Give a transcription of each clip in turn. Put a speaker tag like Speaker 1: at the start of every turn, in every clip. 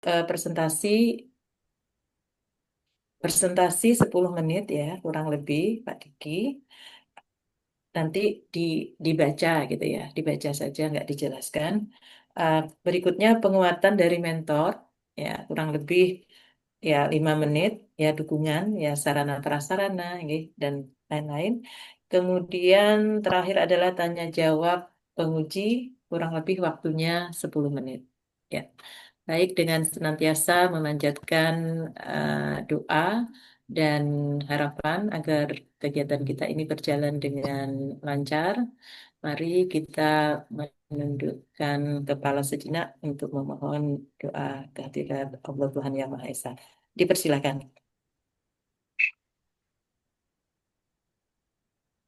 Speaker 1: presentasi presentasi 10 menit ya, kurang lebih Pak Diki. Nanti di, dibaca gitu ya, dibaca saja nggak dijelaskan. Berikutnya penguatan dari mentor ya, kurang lebih ya 5 menit ya, dukungan ya, sarana prasarana gitu, dan lain-lain. Kemudian terakhir adalah tanya jawab penguji, kurang lebih waktunya 10 menit. Ya, baik, dengan senantiasa memanjatkan doa dan harapan agar kegiatan kita ini berjalan dengan lancar. Mari kita menundukkan kepala sejenak untuk memohon doa kehadirat Allah Tuhan Yang Maha Esa. Dipersilakan.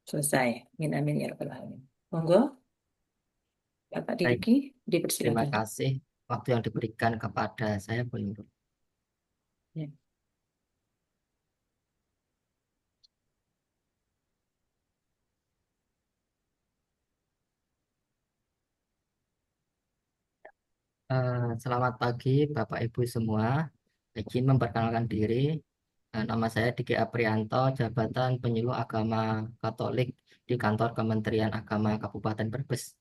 Speaker 1: Selesai. Amin amin ya rabbal alamin. Monggo, Bapak
Speaker 2: Baik,
Speaker 1: Diki,
Speaker 2: terima
Speaker 1: dipersilakan.
Speaker 2: kasih waktu yang diberikan kepada saya, Bu Nurul.
Speaker 1: Ya.
Speaker 2: Selamat pagi Bapak Ibu semua. Izin memperkenalkan diri. Nama saya Diki Aprianto, jabatan penyuluh agama Katolik di kantor Kementerian Agama Kabupaten Brebes.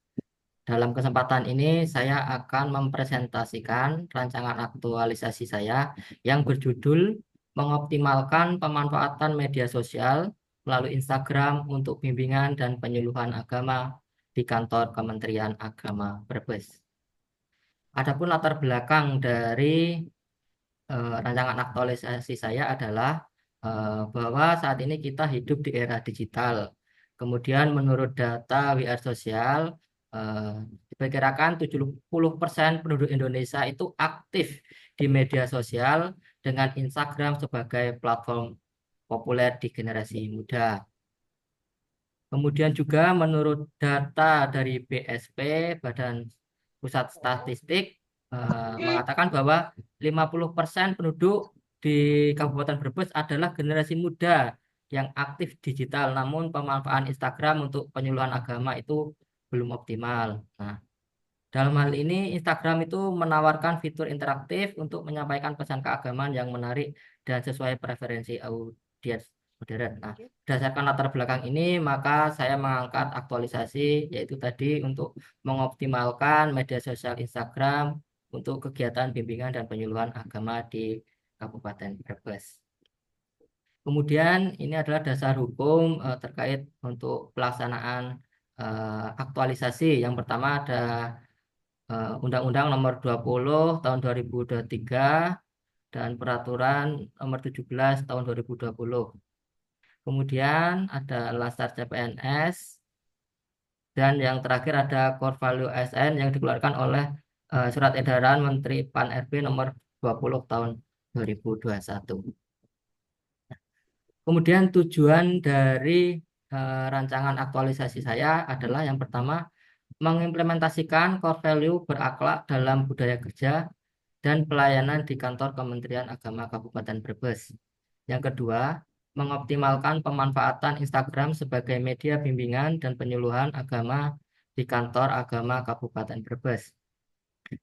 Speaker 2: Dalam kesempatan ini saya akan mempresentasikan rancangan aktualisasi saya yang berjudul mengoptimalkan pemanfaatan media sosial melalui Instagram untuk bimbingan dan penyuluhan agama di kantor Kementerian Agama Brebes. Adapun latar belakang dari rancangan aktualisasi saya adalah bahwa saat ini kita hidup di era digital. Kemudian menurut data WR Sosial, eh, diperkirakan 70% penduduk Indonesia itu aktif di media sosial dengan Instagram sebagai platform populer di generasi muda. Kemudian juga menurut data dari BSP, Badan Pusat Statistik, mengatakan bahwa 50% penduduk di Kabupaten Brebes adalah generasi muda yang aktif digital, namun pemanfaatan Instagram untuk penyuluhan agama itu belum optimal. Nah, dalam hal ini Instagram itu menawarkan fitur interaktif untuk menyampaikan pesan keagamaan yang menarik dan sesuai preferensi audiens modern. Nah, berdasarkan latar belakang ini, maka saya mengangkat aktualisasi, yaitu tadi untuk mengoptimalkan media sosial Instagram untuk kegiatan bimbingan dan penyuluhan agama di Kabupaten Brebes. Kemudian ini adalah dasar hukum terkait untuk pelaksanaan aktualisasi. Yang pertama ada Undang-Undang Nomor 20 Tahun 2023 dan Peraturan Nomor 17 Tahun 2020. Kemudian ada Lasar CPNS dan yang terakhir ada Core Value ASN yang dikeluarkan oleh Surat Edaran Menteri Pan-RB Nomor 20 Tahun 2021. Kemudian tujuan dari rancangan aktualisasi saya adalah yang pertama mengimplementasikan core value berakhlak dalam budaya kerja dan pelayanan di kantor Kementerian Agama Kabupaten Brebes. Yang kedua, mengoptimalkan pemanfaatan Instagram sebagai media bimbingan dan penyuluhan agama di kantor agama Kabupaten Brebes.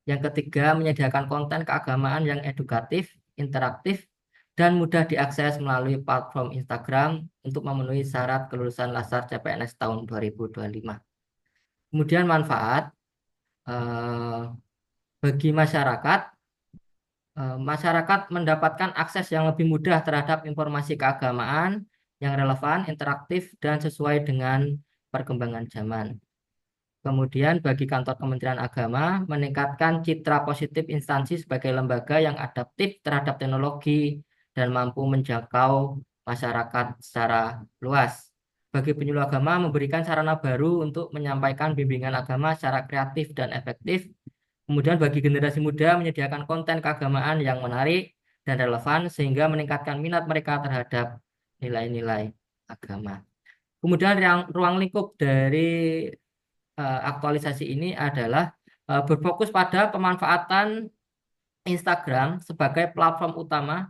Speaker 2: Yang ketiga, menyediakan konten keagamaan yang edukatif, interaktif, dan mudah diakses melalui platform Instagram untuk memenuhi syarat kelulusan Lasar CPNS tahun 2025. Kemudian manfaat eh, bagi masyarakat. Masyarakat mendapatkan akses yang lebih mudah terhadap informasi keagamaan yang relevan, interaktif, dan sesuai dengan perkembangan zaman. Kemudian bagi kantor Kementerian Agama, meningkatkan citra positif instansi sebagai lembaga yang adaptif terhadap teknologi dan mampu menjangkau masyarakat secara luas. Bagi penyuluh agama, memberikan sarana baru untuk menyampaikan bimbingan agama secara kreatif dan efektif. Kemudian bagi generasi muda menyediakan konten keagamaan yang menarik dan relevan sehingga meningkatkan minat mereka terhadap nilai-nilai agama. Kemudian ruang lingkup dari aktualisasi ini adalah berfokus pada pemanfaatan Instagram sebagai platform utama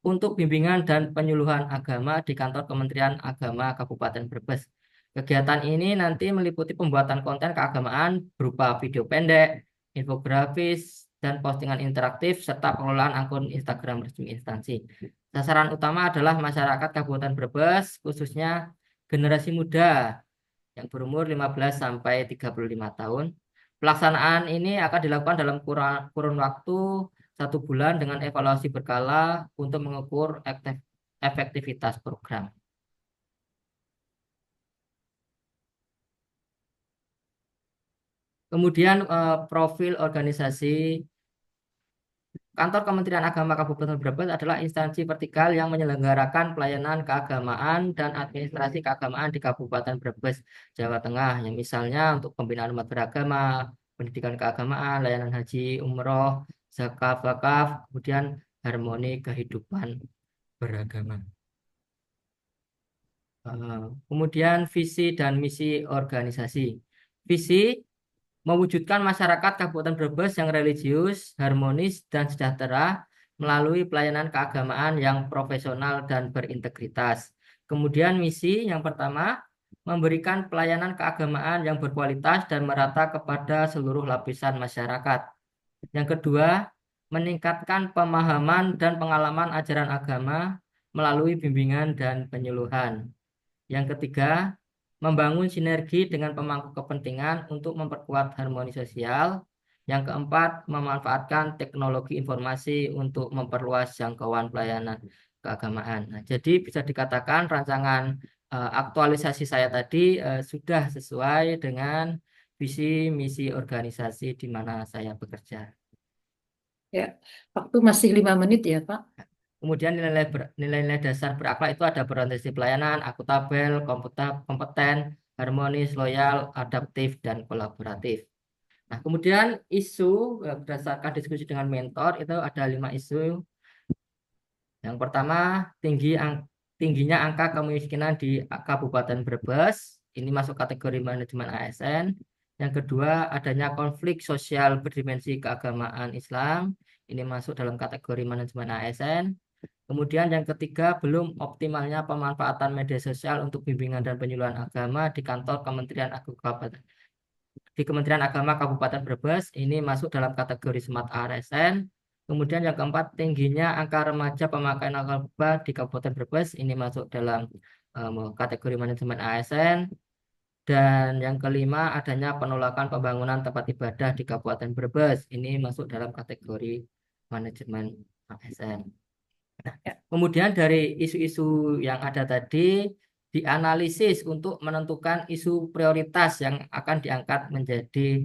Speaker 2: untuk bimbingan dan penyuluhan agama di kantor Kementerian Agama Kabupaten Brebes. Kegiatan ini nanti meliputi pembuatan konten keagamaan berupa video pendek, infografis, dan postingan interaktif, serta pengelolaan akun Instagram resmi instansi. Sasaran utama adalah masyarakat Kabupaten Brebes, khususnya generasi muda yang berumur 15 sampai 35 tahun. Pelaksanaan ini akan dilakukan dalam kurun waktu 1 bulan dengan evaluasi berkala untuk mengukur efektivitas program. Kemudian profil organisasi. Kantor Kementerian Agama Kabupaten Brebes adalah instansi vertikal yang menyelenggarakan pelayanan keagamaan dan administrasi keagamaan di Kabupaten Brebes, Jawa Tengah. Yang misalnya untuk pembinaan umat beragama, pendidikan keagamaan, layanan haji, umroh, zakat, wakaf, kemudian harmoni kehidupan beragama. Kemudian visi dan misi organisasi. Visi mewujudkan masyarakat Kabupaten Brebes yang religius, harmonis, dan sejahtera melalui pelayanan keagamaan yang profesional dan berintegritas. Kemudian misi yang pertama, memberikan pelayanan keagamaan yang berkualitas dan merata kepada seluruh lapisan masyarakat. Yang kedua, meningkatkan pemahaman dan pengalaman ajaran agama melalui bimbingan dan penyuluhan. Yang ketiga, membangun sinergi dengan pemangku kepentingan untuk memperkuat harmoni sosial. Yang keempat, memanfaatkan teknologi informasi untuk memperluas jangkauan pelayanan keagamaan. Nah, jadi bisa dikatakan rancangan aktualisasi saya tadi sudah sesuai dengan visi misi organisasi di mana saya bekerja.
Speaker 1: Ya, waktu masih 5 menit ya, Pak.
Speaker 2: Kemudian nilai-nilai dasar berakhlak itu ada berorientasi pelayanan, akuntabel, kompeten, harmonis, loyal, adaptif, dan kolaboratif. Nah, kemudian isu berdasarkan diskusi dengan mentor itu ada 5 isu. Yang pertama, tingginya angka kemiskinan di Kabupaten Brebes. Ini masuk kategori manajemen ASN. Yang kedua, adanya konflik sosial berdimensi keagamaan Islam. Ini masuk dalam kategori manajemen ASN. Kemudian yang ketiga, belum optimalnya pemanfaatan media sosial untuk bimbingan dan penyuluhan agama di kantor Kementerian Agama Kabupaten Brebes. Ini masuk dalam kategori Smart ASN. Kemudian yang keempat, tingginya angka remaja pemakaian narkoba di Kabupaten Brebes. Ini masuk dalam kategori manajemen ASN. Dan yang kelima, adanya penolakan pembangunan tempat ibadah di Kabupaten Brebes. Ini masuk dalam kategori manajemen ASN. Kemudian dari isu-isu yang ada tadi dianalisis untuk menentukan isu prioritas yang akan diangkat menjadi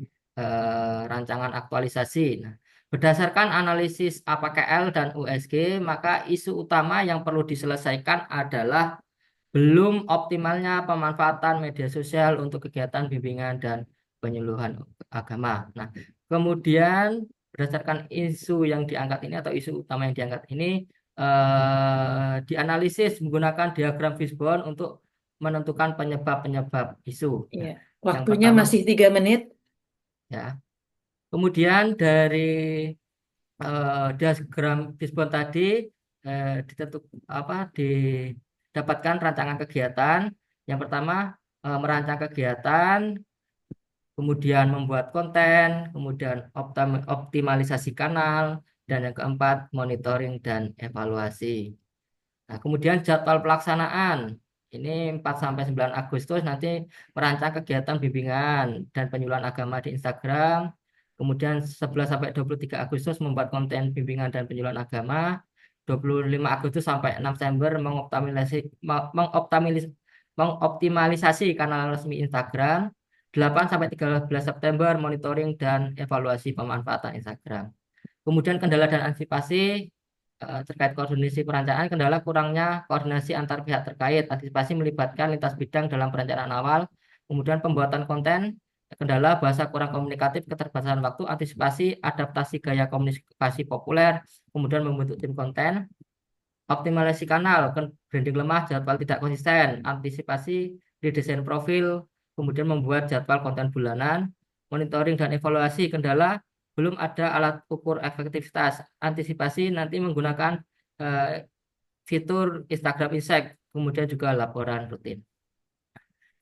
Speaker 2: rancangan aktualisasi. Nah, berdasarkan analisis APKL dan USG, maka isu utama yang perlu diselesaikan adalah belum optimalnya pemanfaatan media sosial untuk kegiatan bimbingan dan penyuluhan agama. Nah, kemudian berdasarkan isu yang diangkat ini atau isu utama yang diangkat ini dianalisis menggunakan diagram fishbone untuk menentukan penyebab-penyebab isu.
Speaker 1: Iya.
Speaker 2: Nah, yang
Speaker 1: Waktunya
Speaker 2: pertama
Speaker 1: masih 3 menit.
Speaker 2: ya. Kemudian dari diagram fishbone tadi ditentuk didapatkan rancangan kegiatan. Yang pertama merancang kegiatan, kemudian membuat konten, kemudian optimalisasi kanal, dan yang keempat monitoring dan evaluasi. Nah, kemudian jadwal pelaksanaan. Ini 4 sampai 9 Agustus nanti merancang kegiatan bimbingan dan penyuluhan agama di Instagram. Kemudian 11 sampai 23 Agustus membuat konten bimbingan dan penyuluhan agama. 25 Agustus sampai 6 September mengoptimalisasi kanal resmi Instagram. 8 sampai 13 September monitoring dan evaluasi pemanfaatan Instagram. Kemudian kendala dan antisipasi terkait koordinasi perencanaan, kendala kurangnya koordinasi antar pihak terkait, antisipasi melibatkan lintas bidang dalam perencanaan awal, kemudian pembuatan konten, kendala bahasa kurang komunikatif, keterbatasan waktu, antisipasi adaptasi gaya komunikasi populer, kemudian membentuk tim konten, optimalisasi kanal, branding lemah, jadwal tidak konsisten, antisipasi redesain profil, kemudian membuat jadwal konten bulanan, monitoring dan evaluasi kendala, belum ada alat ukur efektivitas, antisipasi nanti menggunakan eh, fitur Instagram Insight, kemudian juga laporan rutin.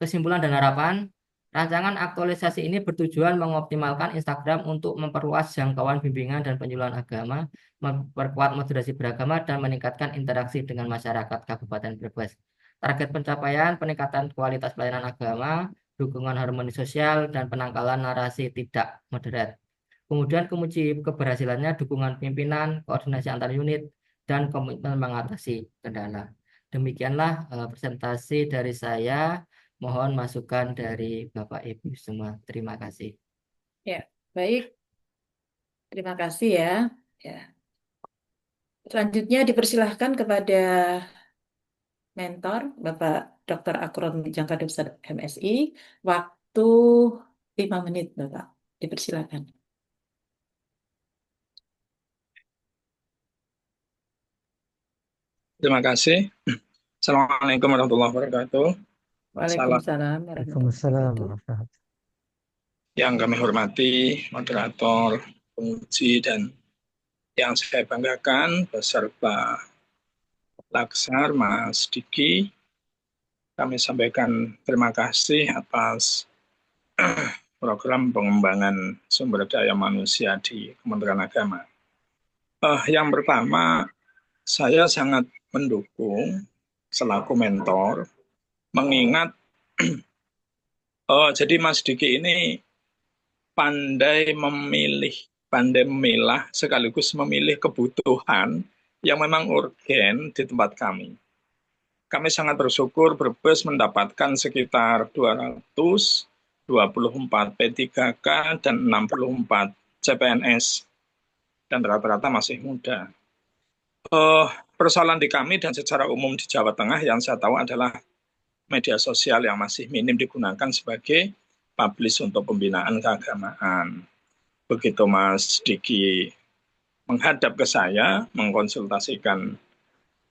Speaker 2: Kesimpulan dan harapan, Rancangan aktualisasi ini bertujuan mengoptimalkan Instagram untuk memperluas jangkauan bimbingan dan penyuluhan agama, memperkuat moderasi beragama, dan meningkatkan interaksi dengan masyarakat Kabupaten Brebes. Target pencapaian peningkatan kualitas pelayanan agama, dukungan harmoni sosial, dan penangkalan narasi tidak moderat. Kemudian kemuji keberhasilannya dukungan pimpinan, koordinasi antar unit, dan komitmen mengatasi kendala. Demikianlah presentasi dari saya. Mohon masukan dari Bapak Ibu semua. Terima kasih.
Speaker 1: Ya, baik. Terima kasih ya. Ya. Selanjutnya dipersilahkan kepada mentor, Bapak Dr. Akron Jangka Dosat MSI. Waktu 5 menit, Bapak. Dipersilakan.
Speaker 3: Terima kasih. Assalamualaikum warahmatullahi wabarakatuh. Salam
Speaker 1: Waalaikumsalam warahmatullahi
Speaker 4: Waalaikumsalam
Speaker 1: wabarakatuh.
Speaker 4: warahmatullahi
Speaker 3: yang kami hormati, moderator, penguji, dan yang saya banggakan beserta Laksar, Mas Diki. Kami sampaikan terima kasih atas program pengembangan sumber daya manusia di Kementerian Agama. Yang pertama, saya sangat mendukung selaku mentor, mengingat jadi Mas Diki ini pandai memilah sekaligus memilih kebutuhan yang memang urgen di tempat kami. Kami sangat bersyukur Brebes mendapatkan sekitar 224 P3K dan 64 CPNS dan rata-rata masih muda. Persoalan di kami dan secara umum di Jawa Tengah yang saya tahu adalah media sosial yang masih minim digunakan sebagai publish untuk pembinaan keagamaan. Begitu Mas Diki menghadap ke saya, mengkonsultasikan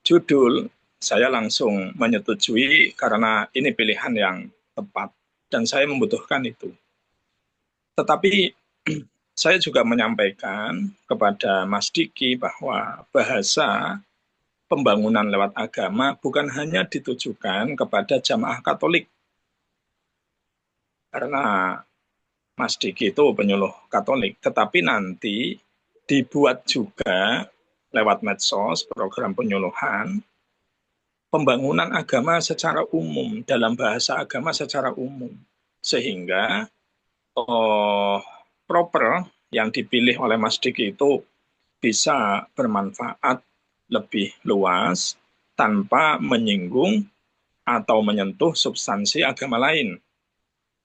Speaker 3: judul, saya langsung menyetujui karena ini pilihan yang tepat dan saya membutuhkan itu. Tetapi saya juga menyampaikan kepada Mas Diki bahwa bahasa pembangunan lewat agama bukan hanya ditujukan kepada jamaah Katolik. Karena Mas Diki itu penyuluh Katolik, tetapi nanti dibuat juga lewat medsos program penyuluhan pembangunan agama secara umum, dalam bahasa agama secara umum, sehingga proper yang dipilih oleh Mas Diki itu bisa bermanfaat lebih luas tanpa menyinggung atau menyentuh substansi agama lain.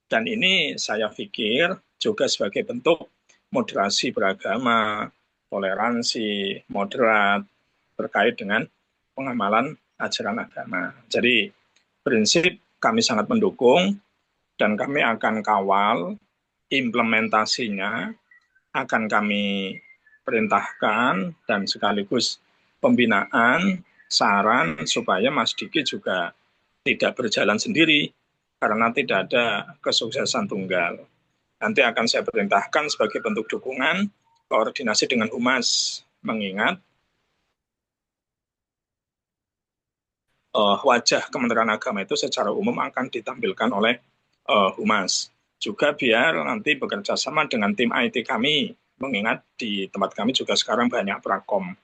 Speaker 3: Dan ini saya pikir juga sebagai bentuk moderasi beragama, toleransi, moderat, terkait dengan pengamalan ajaran agama. Jadi prinsip kami sangat mendukung dan kami akan kawal implementasinya, akan kami perintahkan dan sekaligus pembinaan, saran supaya Mas Diki juga tidak berjalan sendiri karena tidak ada kesuksesan tunggal. Nanti akan saya perintahkan sebagai bentuk dukungan koordinasi dengan Humas, mengingat wajah Kementerian Agama itu secara umum akan ditampilkan oleh Humas. Juga biar nanti bekerja sama dengan tim IT kami, mengingat di tempat kami juga sekarang banyak prakom.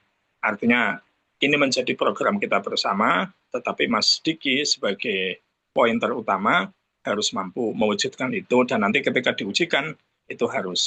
Speaker 3: Artinya ini menjadi program kita bersama, tetapi Mas Diki sebagai pointer utama harus mampu mewujudkan itu, dan nanti ketika diujikan itu harus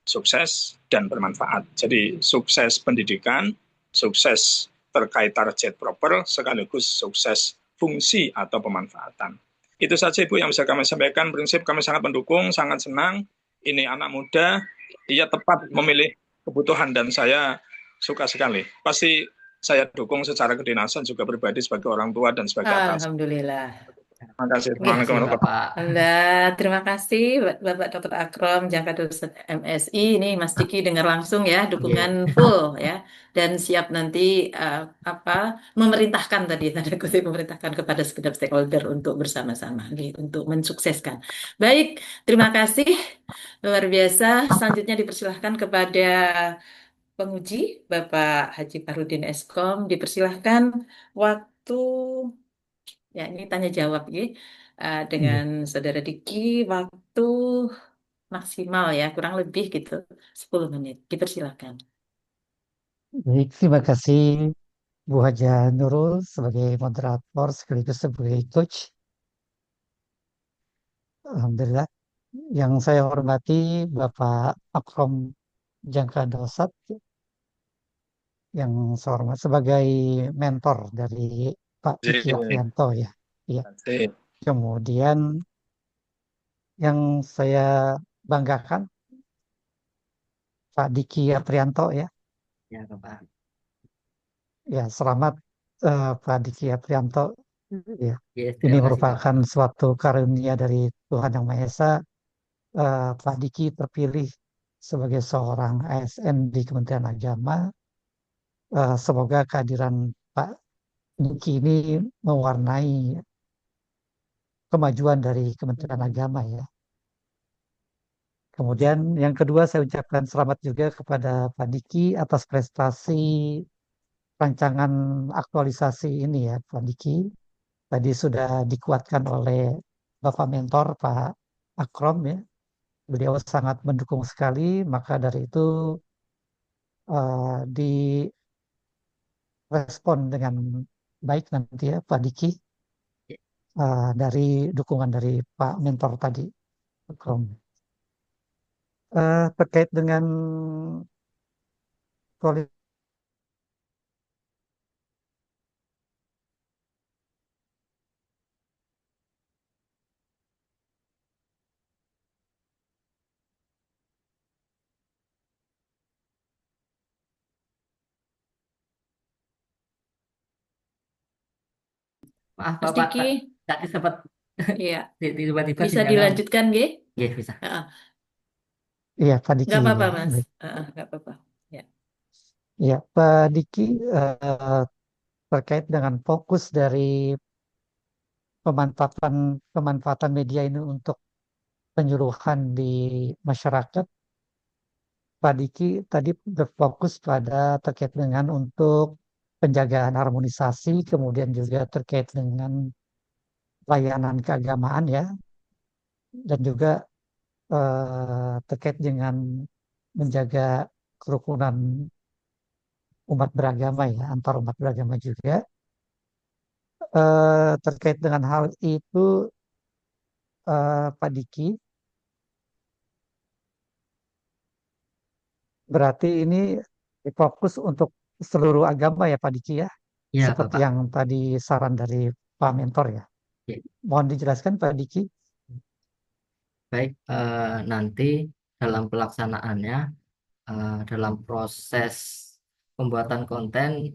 Speaker 3: sukses dan bermanfaat. Jadi sukses pendidikan, sukses terkait target proper, sekaligus sukses fungsi atau pemanfaatan. Itu saja Ibu yang bisa kami sampaikan. Prinsip kami sangat mendukung, sangat senang. Ini anak muda, ia tepat memilih kebutuhan dan saya suka sekali. Pasti saya dukung secara kedinasan juga pribadi sebagai orang tua dan sebagai atas.
Speaker 1: Alhamdulillah.
Speaker 3: Terima kasih.
Speaker 2: Terima kasih
Speaker 3: Assalamualaikum warahmatullahi
Speaker 2: Bapak.
Speaker 1: Alhamdulillah, terima kasih Bapak Dr. Akrom, Jangka Dosen MSI. Ini Mas Diki dengar langsung ya, dukungan
Speaker 2: Iya.
Speaker 1: full ya, dan siap nanti apa memerintahkan tadi tanda kutip memerintahkan kepada segenap stakeholder untuk bersama-sama, gitu, untuk mensukseskan. Baik, terima kasih luar biasa. Selanjutnya dipersilahkan kepada penguji Bapak Haji Farudin Eskom. Dipersilahkan waktu Ya, ini tanya jawab ya.
Speaker 4: Iya.
Speaker 1: Dengan Saudara Diki, waktu maksimal ya, kurang lebih gitu, 10 menit. Dipersilakan.
Speaker 4: Baik, terima kasih Bu Haja Nurul sebagai moderator sekaligus sebagai coach. Alhamdulillah. Yang saya hormati Bapak Akrom Jangka Dosat yang saya hormat sebagai mentor dari Pak Diki
Speaker 3: Terima
Speaker 4: Aprianto ya. Iya.
Speaker 3: kasih.
Speaker 4: Kemudian yang saya banggakan Pak Diki Aprianto ya.
Speaker 2: Ya, Bapak.
Speaker 4: Ya, selamat Pak Diki Aprianto. Ya.
Speaker 2: Yes,
Speaker 4: Ini
Speaker 2: terima kasih, Bapak.
Speaker 4: merupakan suatu karunia dari Tuhan Yang Maha Esa. Pak Diki terpilih sebagai seorang ASN di Kementerian Agama. Semoga kehadiran Pak Diki ini mewarnai kemajuan dari Kementerian Agama ya. Kemudian yang kedua saya ucapkan selamat juga kepada Pak Diki atas prestasi rancangan aktualisasi ini ya Pak Diki. Tadi sudah dikuatkan oleh Bapak Mentor Pak Akrom ya. Beliau sangat mendukung sekali, maka dari itu direspon dengan baik nanti ya Pak Diki dari dukungan dari Pak Mentor tadi. Akrom. Terkait dengan kualitas,
Speaker 2: Maaf,
Speaker 1: Mas
Speaker 2: Bapak,
Speaker 1: Diki,
Speaker 2: tadi sempat
Speaker 1: ya,
Speaker 2: tiba-tiba
Speaker 1: bisa
Speaker 2: sinyalnya.
Speaker 1: dilanjutkan, G?
Speaker 2: Ya, bisa.
Speaker 4: iya Pak Diki
Speaker 1: Nggak apa-apa,
Speaker 4: ya.
Speaker 1: Mas.
Speaker 4: Baik.
Speaker 1: Nggak apa-apa. Ya.
Speaker 4: Ya Pak Diki terkait dengan fokus dari pemanfaatan pemanfaatan media ini untuk penyuluhan di masyarakat. Pak Diki tadi berfokus pada terkait dengan untuk penjagaan harmonisasi, kemudian juga terkait dengan layanan keagamaan ya, dan juga terkait dengan menjaga kerukunan umat beragama ya, antar umat beragama juga. Terkait dengan hal itu, Pak Diki, berarti ini fokus untuk seluruh agama ya Pak Diki ya,
Speaker 2: Ya,
Speaker 4: seperti
Speaker 2: Bapak.
Speaker 4: yang tadi saran dari Pak Mentor ya.
Speaker 2: Ya.
Speaker 4: Mohon dijelaskan Pak Diki.
Speaker 2: Baik, nanti dalam pelaksanaannya, dalam proses pembuatan konten,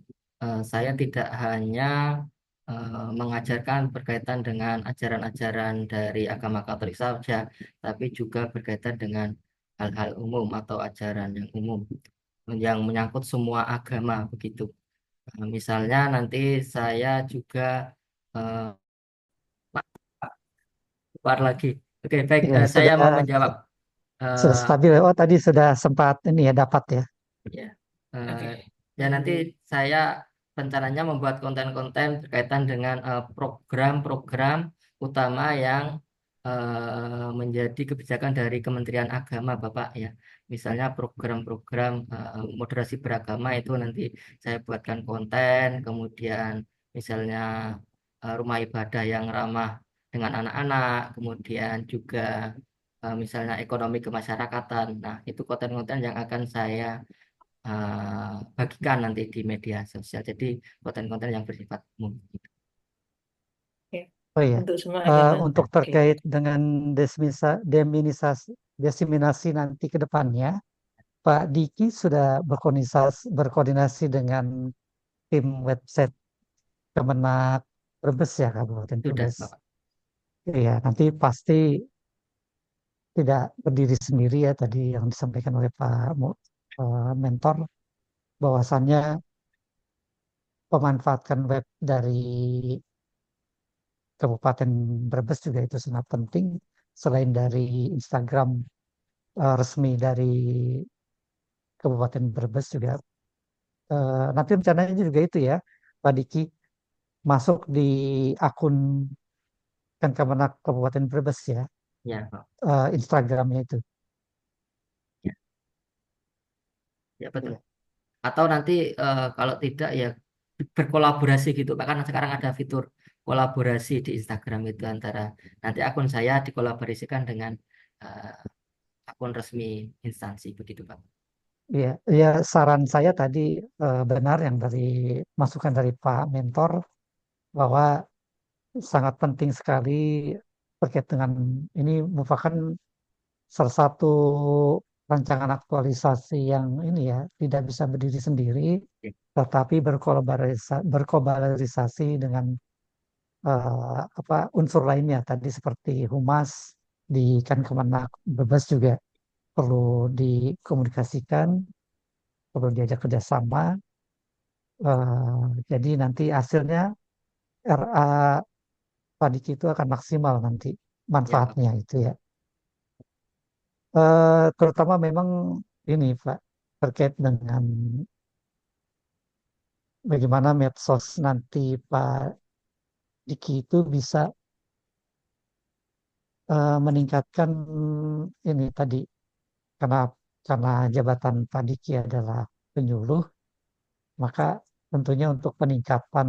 Speaker 2: saya tidak hanya mengajarkan berkaitan dengan ajaran-ajaran dari agama Katolik saja, tapi juga berkaitan dengan hal-hal umum atau ajaran yang umum yang menyangkut semua agama begitu. Misalnya nanti saya juga eh, keluar lagi. Oke, baik,
Speaker 4: Ya,
Speaker 2: saya
Speaker 4: sudah
Speaker 2: mau menjawab.
Speaker 4: sudah
Speaker 2: eh,
Speaker 4: stabil. Oh, tadi sudah sempat ini ya dapat ya.
Speaker 2: Ya, eh,
Speaker 1: Oke.
Speaker 2: ya nanti saya rencananya membuat konten-konten berkaitan dengan program-program utama yang menjadi kebijakan dari Kementerian Agama, Bapak ya. Misalnya program-program moderasi beragama itu nanti saya buatkan konten, kemudian misalnya rumah ibadah yang ramah dengan anak-anak, kemudian juga misalnya ekonomi kemasyarakatan. Nah, itu konten-konten yang akan saya bagikan nanti di media sosial. Jadi konten-konten yang bersifat umum.
Speaker 1: Oke.
Speaker 4: Oh iya.
Speaker 1: Untuk semua agama.
Speaker 4: Untuk
Speaker 1: Oke.
Speaker 4: terkait dengan diseminasi nanti ke depannya, Pak Diki sudah berkoordinasi dengan tim website Kemenak Brebes ya, Kabupaten
Speaker 2: Sudah,
Speaker 4: Brebes.
Speaker 2: Bapak.
Speaker 4: Iya, nanti pasti tidak berdiri sendiri ya tadi yang disampaikan oleh Mentor, bahwasannya pemanfaatkan web dari Kabupaten Brebes juga itu sangat penting. Selain dari Instagram resmi dari Kabupaten Brebes juga nanti rencananya juga itu ya, Pak Diki, masuk di akun Kemenak Kabupaten Brebes ya,
Speaker 2: Ya, Pak.
Speaker 4: Instagramnya itu.
Speaker 2: Ya, ya betul.
Speaker 4: Ya,
Speaker 2: Atau nanti kalau tidak ya berkolaborasi gitu Pak, karena sekarang ada fitur kolaborasi di Instagram itu antara nanti akun saya dikolaborasikan dengan eh, akun resmi instansi begitu Pak.
Speaker 4: ya, ya, saran saya tadi benar yang dari masukan dari Pak Mentor bahwa sangat penting sekali terkait dengan ini merupakan salah satu rancangan aktualisasi yang ini ya tidak bisa berdiri sendiri,
Speaker 2: Ya,
Speaker 4: tetapi berkolaborisasi dengan apa unsur lainnya tadi seperti humas di Kemenak Brebes juga perlu dikomunikasikan, perlu diajak kerjasama. Jadi nanti hasilnya RA Padik itu akan maksimal nanti
Speaker 2: ya Pak.
Speaker 4: manfaatnya itu ya. Terutama memang ini Pak terkait dengan bagaimana medsos nanti Pak Diki itu bisa meningkatkan ini tadi karena jabatan Pak Diki adalah penyuluh, maka tentunya untuk peningkatan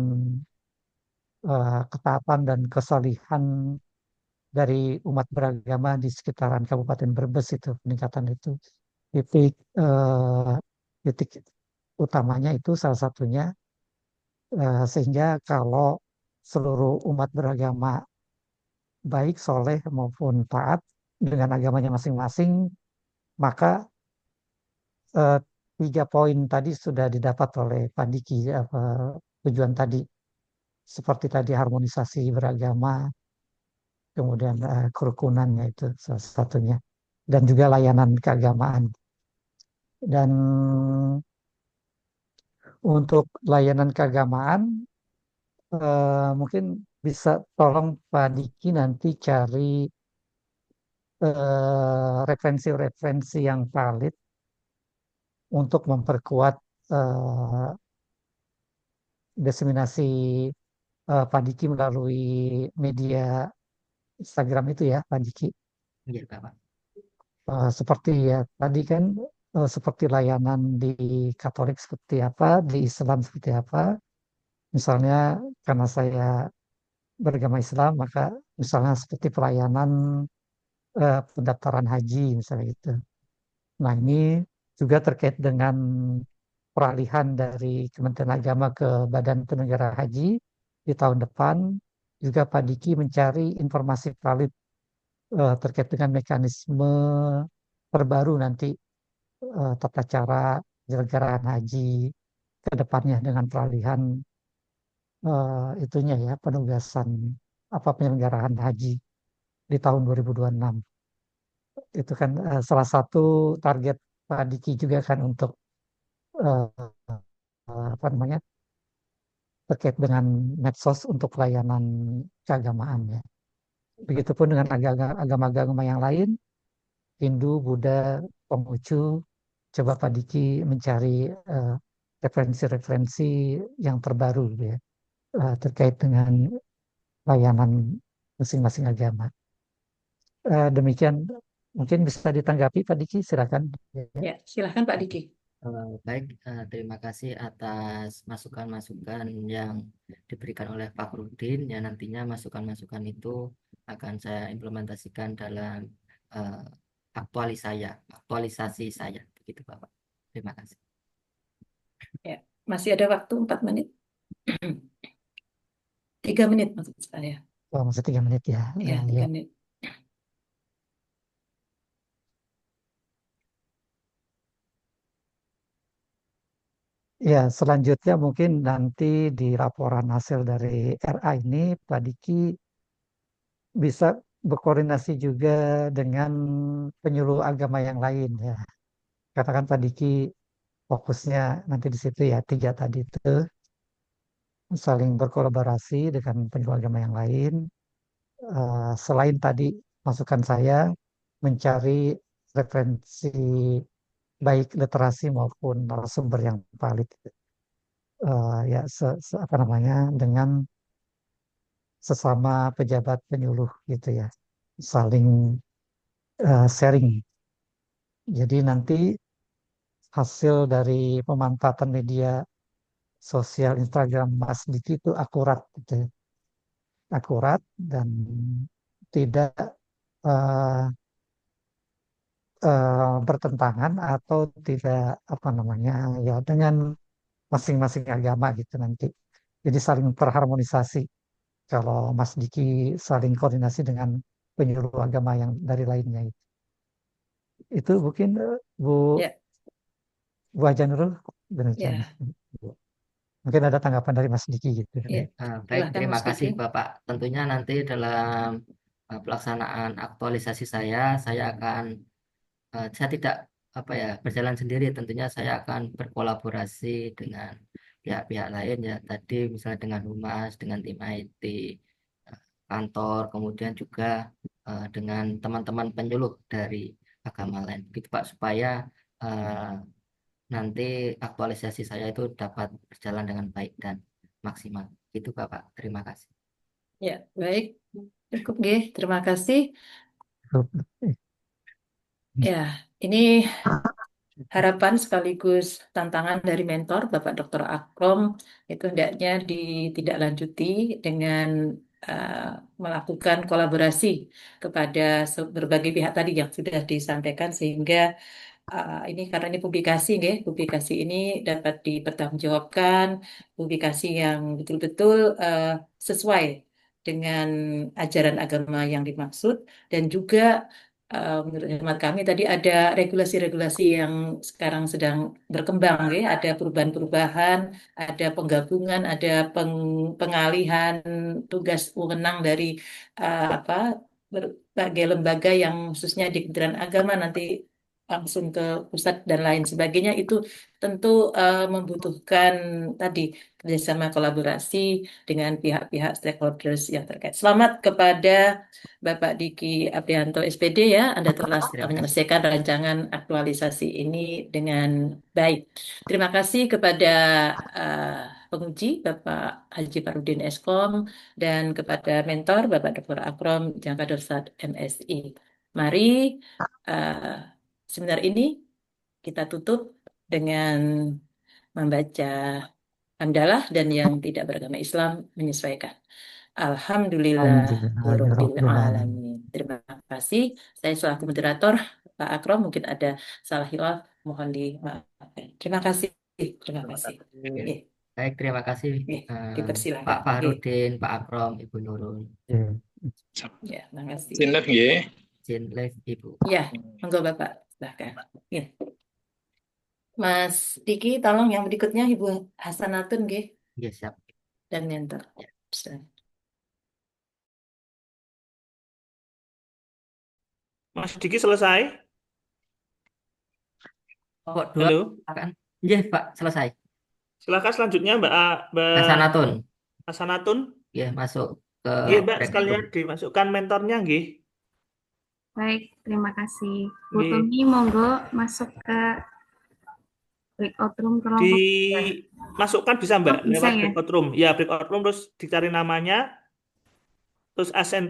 Speaker 4: ketaatan dan kesalihan dari umat beragama di sekitaran Kabupaten Brebes itu peningkatan itu titik titik utamanya itu salah satunya sehingga kalau seluruh umat beragama baik soleh maupun taat dengan agamanya masing-masing maka eh, 3 poin tadi sudah didapat oleh Pak Diki apa tujuan tadi seperti tadi harmonisasi beragama kemudian kerukunannya itu salah satunya dan juga layanan keagamaan dan untuk layanan keagamaan mungkin bisa tolong Pak Diki nanti cari referensi-referensi yang valid untuk memperkuat eh, diseminasi Pak Diki melalui media Instagram itu ya Pak Diki.
Speaker 2: Iya Pak.
Speaker 4: Seperti ya tadi kan seperti layanan di Katolik seperti apa, di Islam seperti apa. Misalnya karena saya beragama Islam, maka misalnya seperti pelayanan pendaftaran haji misalnya gitu. Nah ini juga terkait dengan peralihan dari Kementerian Agama ke Badan Penyelenggara Haji di tahun depan. Juga Pak Diki mencari informasi valid terkait dengan mekanisme terbaru nanti tata cara penyelenggaraan haji ke depannya dengan peralihan itunya ya penugasan apa penyelenggaraan haji di tahun 2026. Itu kan salah satu target Pak Diki juga kan untuk eh, apa namanya terkait dengan medsos untuk pelayanan keagamaan ya. Begitupun dengan agama-agama yang lain, Hindu, Buddha, Konghucu, coba Pak Diki mencari eh, referensi-referensi yang terbaru gitu ya terkait dengan layanan masing-masing agama. Demikian mungkin bisa ditanggapi Pak Diki, silakan. Ya.
Speaker 1: Ya, silahkan Pak Diki.
Speaker 2: Baik, terima kasih atas masukan-masukan yang diberikan oleh Pak Rudin. Ya, nantinya masukan-masukan itu akan saya implementasikan dalam eh, aktualisasi saya. Begitu, Bapak. Terima kasih.
Speaker 1: Ya, masih ada waktu 4 menit. 3 menit maksud saya.
Speaker 4: Oh, masih 3 menit ya.
Speaker 1: Ya,
Speaker 4: Ya.
Speaker 1: 3 menit.
Speaker 4: Ya, selanjutnya mungkin nanti di laporan hasil dari RA ini Pak Diki bisa berkoordinasi juga dengan penyuluh agama yang lain ya. Katakan Pak Diki fokusnya nanti di situ ya 3 tadi itu saling berkolaborasi dengan penyuluh agama yang lain. Selain tadi masukan saya mencari referensi baik literasi maupun narasumber yang valid. Ya apa namanya dengan sesama pejabat penyuluh gitu ya, saling sharing. Jadi nanti hasil dari pemanfaatan media sosial Instagram Mas Diki itu akurat gitu ya. Akurat dan tidak eh, bertentangan atau tidak apa namanya ya dengan masing-masing agama gitu nanti. Jadi saling terharmonisasi. Kalau Mas Diki saling koordinasi dengan penyuluh agama yang dari lainnya itu mungkin Bu
Speaker 1: Ya,
Speaker 4: Bu Aja Nurul demikian.
Speaker 1: ya,
Speaker 4: Mungkin ada tanggapan dari Mas Diki gitu.
Speaker 1: ya.
Speaker 2: Baik,
Speaker 1: Silahkan
Speaker 2: terima
Speaker 1: Mas Diki.
Speaker 2: kasih Bapak. Tentunya nanti dalam pelaksanaan aktualisasi saya akan saya tidak apa ya berjalan sendiri. Tentunya saya akan berkolaborasi dengan pihak-pihak lain ya. Tadi misalnya dengan Humas, dengan tim IT, kantor, kemudian juga dengan teman-teman penyuluh dari agama lain. Begitu Pak, supaya eh, nanti aktualisasi saya itu dapat berjalan dengan baik dan maksimal. Itu Bapak. Terima kasih.
Speaker 1: Ya, baik. Cukup, G. Terima kasih. Ya, ini harapan sekaligus tantangan dari mentor Bapak Dr. Akrom itu hendaknya ditindaklanjuti dengan eh, melakukan kolaborasi kepada berbagai pihak tadi yang sudah disampaikan sehingga ini karena ini publikasi, nggih, publikasi ini dapat dipertanggungjawabkan, publikasi yang betul-betul sesuai dengan ajaran agama yang dimaksud dan juga menurut hemat kami tadi ada regulasi-regulasi yang sekarang sedang berkembang, nggih, ada perubahan-perubahan, ada penggabungan, ada pengalihan tugas wewenang dari apa berbagai lembaga yang khususnya di Kementerian Agama nanti langsung ke pusat dan lain sebagainya itu tentu membutuhkan tadi kerjasama kolaborasi dengan pihak-pihak stakeholders yang terkait. Selamat kepada Bapak Diki Aprianto SPD ya, Anda telah
Speaker 2: Terima kasih.
Speaker 1: menyelesaikan rancangan aktualisasi ini dengan baik. Terima kasih kepada penguji Bapak Haji Farudin Eskom dan kepada mentor Bapak Dr. Akrom Jangka Dorsat MSI. Mari seminar ini kita tutup dengan membaca hamdalah dan yang tidak beragama Islam menyesuaikan. Alhamdulillah Rabbil
Speaker 4: Alhamdulillahirrahmanirrahim.
Speaker 1: Alamin. Terima kasih. Saya selaku moderator, Pak Akrom, mungkin ada salah hilaf, mohon dimaafkan. Terima kasih. Terima kasih. Oke,
Speaker 2: Baik, terima kasih Pak
Speaker 1: dipersilakan. Oke.
Speaker 2: Fahrudin, Pak Akrom, Ibu Nurul.
Speaker 1: Ya, terima kasih.
Speaker 3: Izin live nggih.
Speaker 2: Izin live Ibu.
Speaker 1: Ya, monggo Bapak. Silahkan. Ya. Mas Diki, tolong yang berikutnya Ibu Hasanatun, nggih,
Speaker 2: Iya, siap.
Speaker 1: dan mentor. Bisa.
Speaker 5: Mas Diki selesai?
Speaker 2: Kok dua
Speaker 5: Halo,
Speaker 2: kan? Iya, Pak, selesai.
Speaker 5: silakan selanjutnya Mbak
Speaker 2: Hasanatun.
Speaker 5: Hasanatun.
Speaker 2: Ya, masuk ke
Speaker 5: Iya, Mbak,
Speaker 2: break
Speaker 5: sekalian
Speaker 2: room.
Speaker 5: dimasukkan mentornya, nggih.
Speaker 6: Baik, terima kasih. Bu
Speaker 5: Nggih.
Speaker 6: Tumi, monggo masuk ke breakout room kelompok.
Speaker 5: Dimasukkan bisa, Mbak,
Speaker 6: Bisa
Speaker 5: lewat
Speaker 6: ya?
Speaker 5: breakout room. Ya, breakout room terus dicari namanya, terus ascend